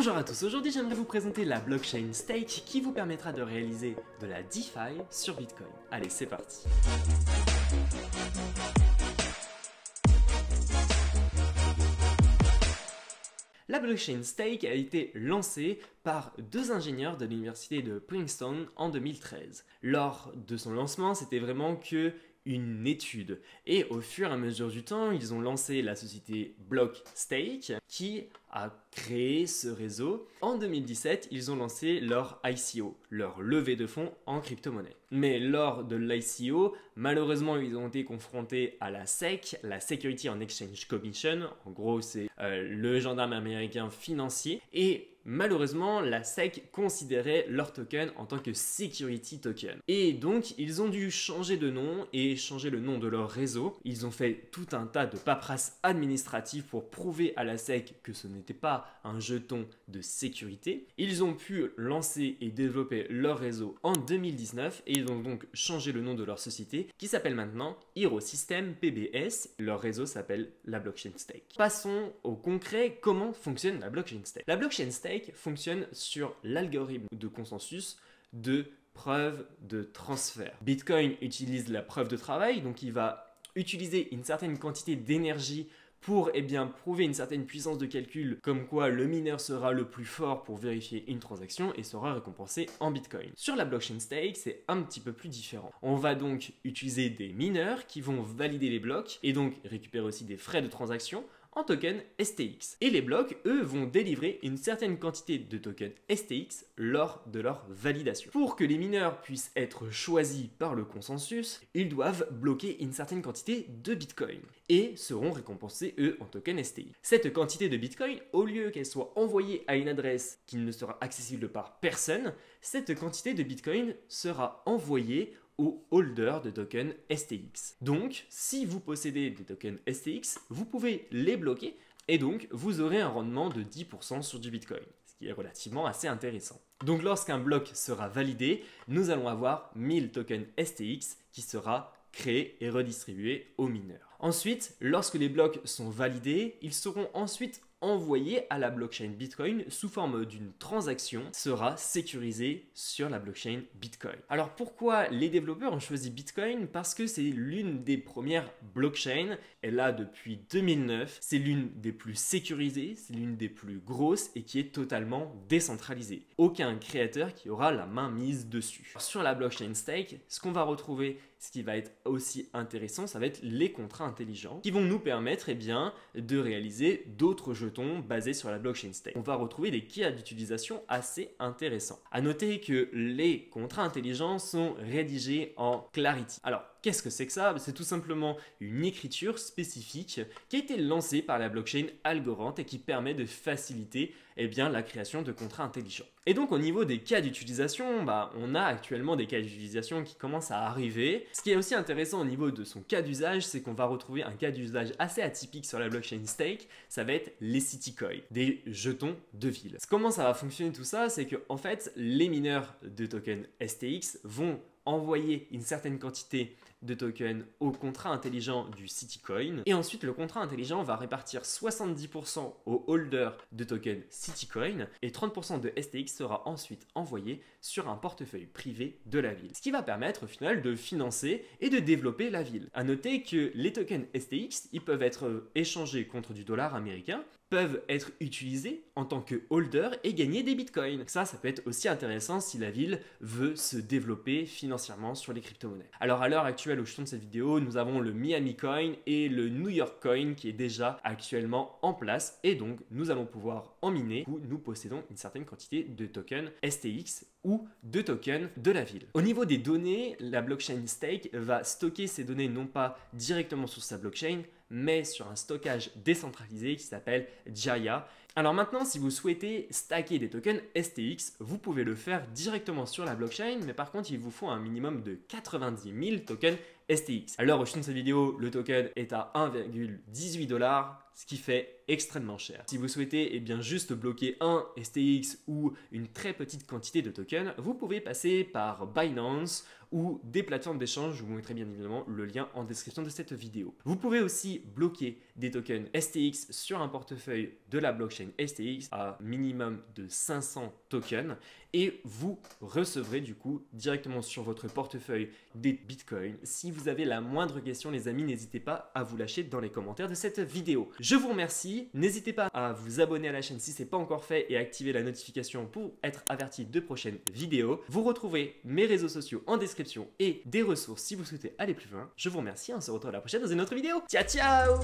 Bonjour à tous, aujourd'hui j'aimerais vous présenter la blockchain Stake qui vous permettra de réaliser de la DeFi sur Bitcoin. Allez, c'est parti. La blockchain Stake a été lancée par deux ingénieurs de l'université de Princeton en 2013. Lors de son lancement, c'était vraiment que une étude. Et au fur et à mesure du temps, ils ont lancé la société Blockstake qui a créé ce réseau. En 2017, ils ont lancé leur ICO, leur levée de fonds en crypto-monnaie. Mais lors de l'ICO, malheureusement, ils ont été confrontés à la SEC, la Security and Exchange Commission. En gros, c'est le gendarme américain financier. Et malheureusement, la SEC considérait leur token en tant que security token. Et donc, ils ont dû changer de nom et changer le nom de leur réseau. Ils ont fait tout un tas de paperasses administratives pour prouver à la SEC que ce n'était pas un jeton de sécurité. Ils ont pu lancer et développer leur réseau en 2019 et ils ont donc changé le nom de leur société qui s'appelle maintenant Hero System PBS. Leur réseau s'appelle la blockchain Stake. Passons au concret, comment fonctionne la blockchain Stake. La blockchain Stake fonctionne sur l'algorithme de consensus de preuve de transfert. Bitcoin utilise la preuve de travail, donc il va utiliser une certaine quantité d'énergie pour prouver une certaine puissance de calcul, comme quoi le mineur sera le plus fort pour vérifier une transaction et sera récompensé en Bitcoin. Sur la blockchain Stake, c'est un petit peu plus différent. On va donc utiliser des mineurs qui vont valider les blocs et donc récupérer aussi des frais de transaction en token STX. Et les blocs, eux, vont délivrer une certaine quantité de tokens STX lors de leur validation. Pour que les mineurs puissent être choisis par le consensus, ils doivent bloquer une certaine quantité de Bitcoin et seront récompensés, eux, en token STX. Cette quantité de Bitcoin, au lieu qu'elle soit envoyée à une adresse qui ne sera accessible par personne, cette quantité de Bitcoin sera envoyée aux holders de tokens STX. Donc, si vous possédez des tokens STX, vous pouvez les bloquer et donc vous aurez un rendement de 10% sur du Bitcoin, ce qui est relativement assez intéressant. Donc, lorsqu'un bloc sera validé, nous allons avoir 1000 tokens STX qui sera créé et redistribué aux mineurs. Ensuite, lorsque les blocs sont validés, ils seront ensuite envoyé à la blockchain Bitcoin sous forme d'une transaction sera sécurisée sur la blockchain Bitcoin. Alors pourquoi les développeurs ont choisi Bitcoin? Parce que c'est l'une des premières blockchains, elle a depuis 2009, c'est l'une des plus sécurisées, c'est l'une des plus grosses et qui est totalement décentralisée. Aucun créateur qui aura la main mise dessus. Sur la blockchain Stake, ce qu'on va retrouver, ce qui va être aussi intéressant, ça va être les contrats intelligents qui vont nous permettre de réaliser d'autres jetons basés sur la blockchain Stake. On va retrouver des cas d'utilisation assez intéressants. À noter que les contrats intelligents sont rédigés en Clarity. Alors, qu'est-ce que c'est que ça? C'est tout simplement une écriture spécifique qui a été lancée par la blockchain Algorand et qui permet de faciliter la création de contrats intelligents. Et donc au niveau des cas d'utilisation, on a actuellement des cas d'utilisation qui commencent à arriver. Ce qui est aussi intéressant au niveau de son cas d'usage, c'est qu'on va retrouver un cas d'usage assez atypique sur la blockchain Stake, ça va être les city coins, des jetons de ville. Comment ça va fonctionner tout ça? C'est que en fait, les mineurs de tokens STX vont envoyer une certaine quantité de tokens au contrat intelligent du Citycoin et ensuite le contrat intelligent va répartir 70% aux holders de tokens Citycoin et 30% de STX sera ensuite envoyé sur un portefeuille privé de la ville. Ce qui va permettre au final de financer et de développer la ville. À noter que les tokens STX, ils peuvent être échangés contre du dollar américain, peuvent être utilisés en tant que holder et gagner des bitcoins. Ça peut être aussi intéressant si la ville veut se développer financièrement sur les crypto-monnaies. Alors à l'heure actuelle où je tourne cette vidéo, nous avons le Miami Coin et le New York Coin qui est déjà actuellement en place et donc nous allons pouvoir en miner où nous possédons une certaine quantité de tokens STX ou de tokens de la ville. Au niveau des données, la blockchain Stake va stocker ces données non pas directement sur sa blockchain, mais sur un stockage décentralisé qui s'appelle Jaya. Alors maintenant, si vous souhaitez stacker des tokens STX, vous pouvez le faire directement sur la blockchain, mais par contre, il vous faut un minimum de 90 000 tokens STX. À l'heure où je tourne cette vidéo, le token est à 1,18 $, ce qui fait extrêmement cher. Si vous souhaitez juste bloquer un STX ou une très petite quantité de tokens, vous pouvez passer par Binance ou des plateformes d'échange. Je vous mettrai bien évidemment le lien en description de cette vidéo. Vous pouvez aussi bloquer des tokens STX sur un portefeuille de la blockchain STX à minimum de 500 tokens et vous recevrez du coup directement sur votre portefeuille des bitcoins. Si vous avez la moindre question, les amis, n'hésitez pas à vous lâcher dans les commentaires de cette vidéo. Je vous remercie. N'hésitez pas à vous abonner à la chaîne si ce n'est pas encore fait et à activer la notification pour être averti de prochaines vidéos. Vous retrouvez mes réseaux sociaux en description et des ressources si vous souhaitez aller plus loin. Je vous remercie. On se retrouve à la prochaine dans une autre vidéo. Ciao, ciao!